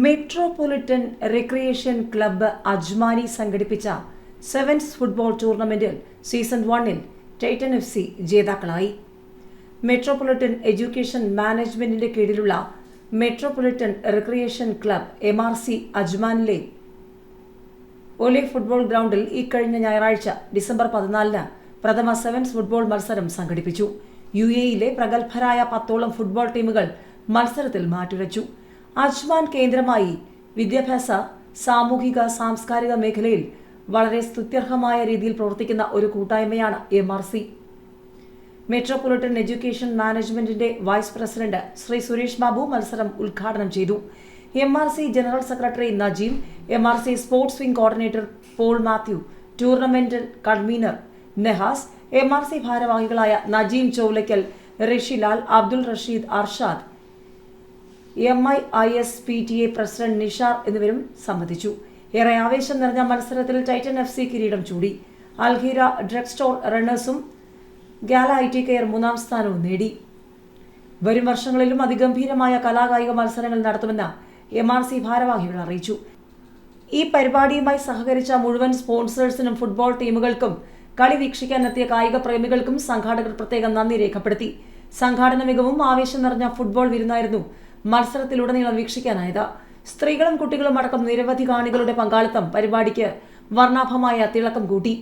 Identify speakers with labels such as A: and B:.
A: Metropolitan recreation club അജ്മാനി സംഘടിപ്പിച്ച sevens football ടൂർണമെന്റിൽ season 1-ൽ Titan FC ജേതാക്കളായി. മെട്രോപൊളിറ്റൻ എഡ്യൂക്കേഷൻ മാനേജ്മെന്റിന്റെ കീഴിലുള്ള മെട്രോപൊളിറ്റൻ റിക്രിയേഷൻ ക്ലബ്ബ് MRC അജ്മാനിലെ ഒലെ ഫുട്ബോൾ ഗ്രൗണ്ടിൽ ഇക്കഴിഞ്ഞ ഞായറാഴ്ച ഡിസംബർ 14-ന് പ്രഥമ സെവൻസ് ഫുട്ബോൾ മത്സരം സംഘടിപ്പിച്ചു. UAE-യിലെ പ്രഗത്ഭരായ 10ഓളം ഫുട്ബോൾ ടീമുകൾ മത്സരത്തിൽ മാറ്റുരച്ചു. അജ്മാൻ കേന്ദ്രമായി വിദ്യാഭ്യാസ, സാമൂഹിക, സാംസ്കാരിക മേഖലയിൽ വളരെ സ്തുത്യർഹമായ രീതിയിൽ പ്രവർത്തിക്കുന്ന ഒരു കൂട്ടായ്മയാണ് MRC. മെട്രോപൊളിറ്റൻ എഡ്യൂക്കേഷൻ മാനേജ്മെന്റിന്റെ വൈസ് പ്രസിഡന്റ് ശ്രീ സുരേഷ് ബാബു മത്സരം ഉദ്ഘാടനം ചെയ്തു. MRC general secretary Najeem, MRC sports wing coordinator Paul Mathew, tournament convenor Nehas, MRC ഭാരവാഹികളായ Najeem Chowlakkal, Rishilal, Abdul Rasheed, Arshad, MIIS PTA president Nishar എന്നിവരും സംബന്ധിച്ചു. ഏറെ ആവേശം നിറഞ്ഞ മത്സരത്തിൽ ടൈറ്റൻ FC കിരീടം ചൂടി. അൽഹിര ഡ്രഗ് സ്റ്റോർ റണ്ണേഴ്സും ഗാല IT കെയർ 3-ാം സ്ഥാനവും നേടി. വരും വർഷങ്ങളിലും അതിഗംഭീരമായ കലാകായിക മത്സരങ്ങൾ നടത്തുമെന്ന് MRC ഭാരവാഹികൾ അറിയിച്ചു. ഈ പരിപാടിയുമായി സഹകരിച്ച മുഴുവൻ സ്പോൺസേഴ്സിനും ഫുട്ബോൾ ടീമുകൾക്കും കളി വീക്ഷിക്കാനെത്തിയ കായിക പ്രേമികൾക്കും സംഘാടകർ പ്രത്യേകം നന്ദി രേഖപ്പെടുത്തി. സംഘാടന മികവും ആവേശം നിറഞ്ഞ ഫുട്ബോൾ വിരുന്നായിരുന്നു മത്സരത്തിലുടനീളം വീക്ഷിക്കാനായത്. സ്ത്രീകളും കുട്ടികളും അടക്കം നിരവധി കാണികളുടെ പങ്കാളിത്തം പരിപാടിക്ക് വർണ്ണാഭമായ തിളക്കം കൂട്ടി.